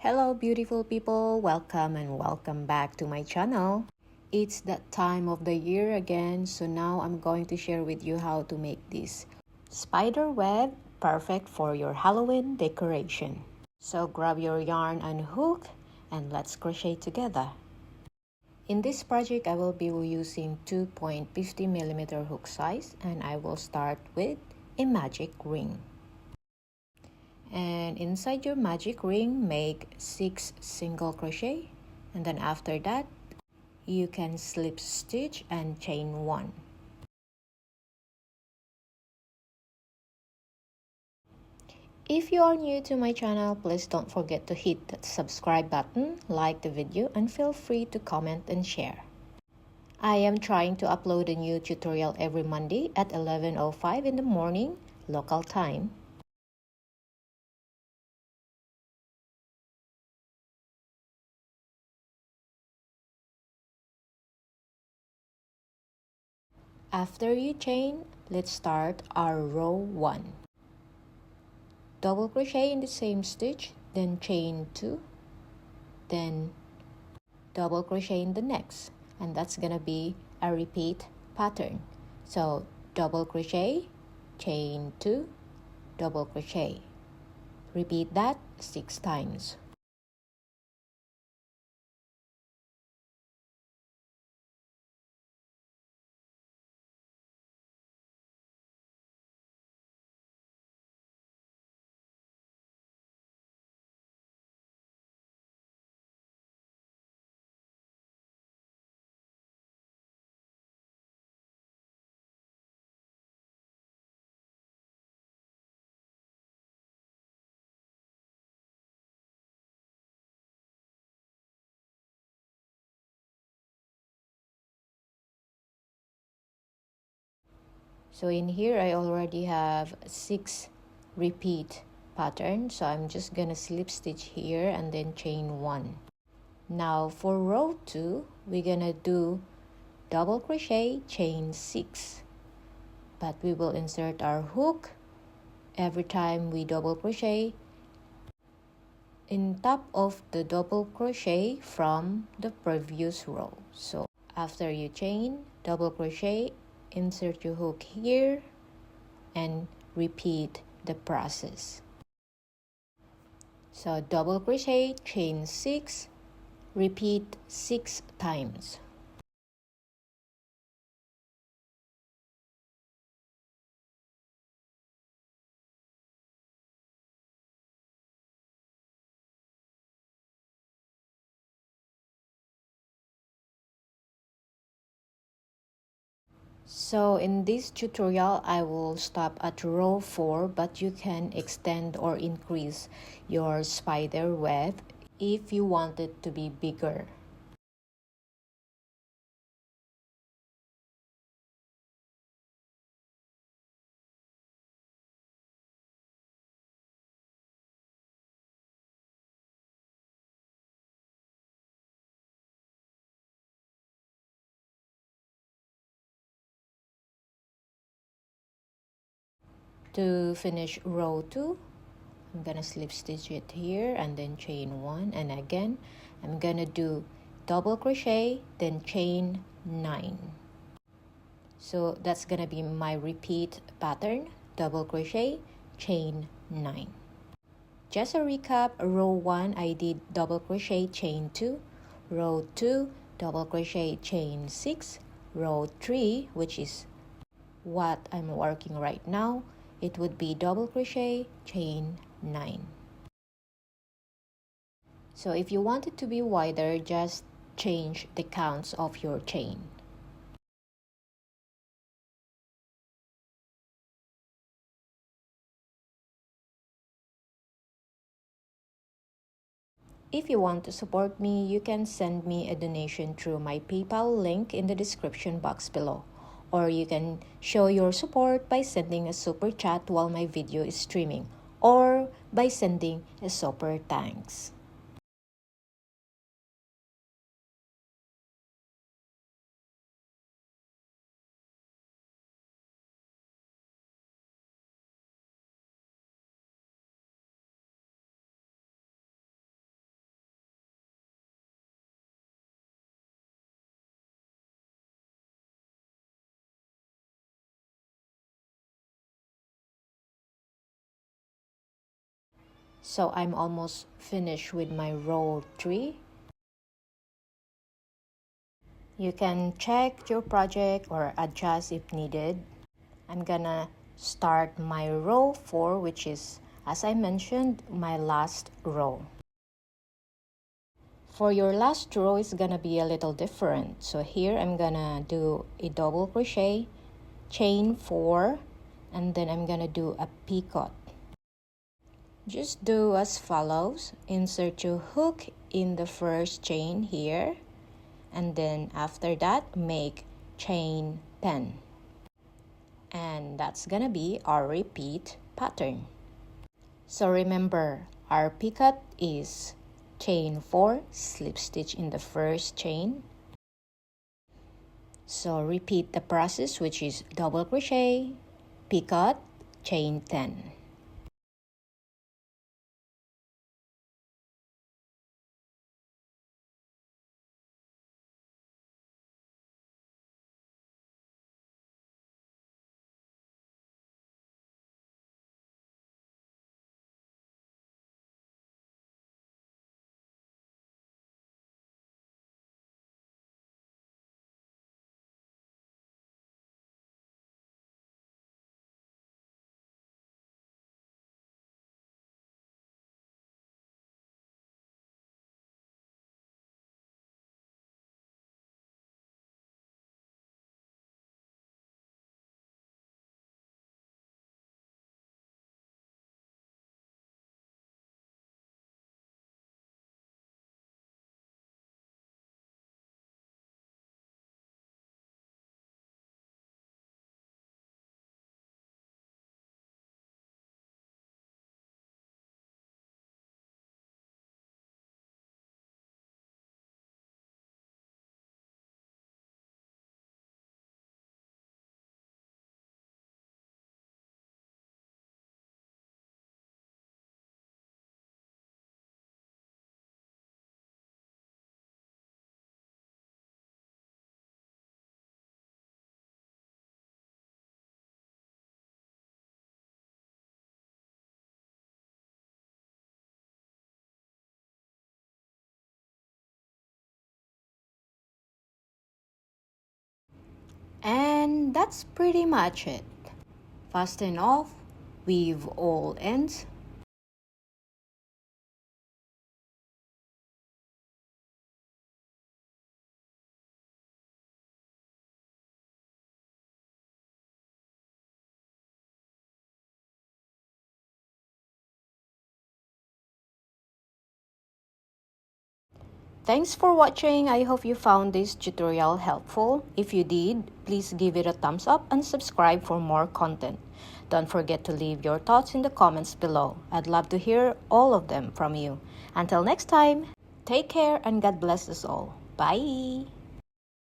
Hello beautiful people, welcome and welcome back to my channel. It's that time of the year again, so now I'm going to share with you how to make this spider web perfect for your Halloween decoration. So grab your yarn and hook and let's crochet together. In this project, I will be using 2.50mm hook size and I will start with a magic ring. And inside your magic ring, make 6 single crochet, and then after that you can slip stitch and chain 1. If you are new to my channel, please don't forget to hit that subscribe button, like the video, and feel free to comment and share. I am trying to upload a new tutorial every Monday at 11:05 in the morning local time. After you chain, let's start our row 1. Double crochet in the same stitch, then chain 2, then double crochet in the next, and that's gonna be a repeat pattern. So double crochet, chain 2, double crochet. Repeat that 6 times. So in here I already have 6 repeat patterns, so I'm just gonna slip stitch here and then chain 1. Now for row 2, we're gonna do double crochet, chain 6, but we will insert our hook every time we double crochet in top of the double crochet from the previous row. So after you chain, double crochet, insert your hook here and repeat the process. So double crochet, chain 6, repeat 6 times. So in this tutorial, I will stop at row 4, but you can extend or increase your spider web if you want it to be bigger. To finish row 2, I'm gonna slip stitch it here and then chain 1, and again I'm gonna do double crochet, then chain 9. So that's gonna be my repeat pattern: double crochet, chain 9. Just a recap: row 1 I did double crochet, chain 2, row 2 double crochet, chain 6, row 3, which is what I'm working right now, it would be double crochet, chain 9. So if you want it to be wider, just change the counts of your chain. If you want to support me, you can send me a donation through my PayPal link in the description box below. Or you can show your support by sending a super chat while my video is streaming, or by sending a super thanks. So I'm almost finished with my row 3. You can check your project or adjust if needed. I'm gonna start my row 4, which is, as I mentioned, my last row. For your last row, it's gonna be a little different. So here I'm gonna do a double crochet, chain 4, and then I'm gonna do a picot. Just do as follows. Insert your hook in the first chain here, and then after that make chain 10, and that's gonna be our repeat pattern. So remember, our picot is chain 4, slip stitch in the first chain. So repeat the process, which is double crochet, picot, chain 10. And that's pretty much it. Fasten off, weave all ends. Thanks for watching. I hope you found this tutorial helpful. If you did, please give it a thumbs up and subscribe for more content. Don't forget to leave your thoughts in the comments below. I'd love to hear all of them from you. Until next time, take care and God bless us all. Bye!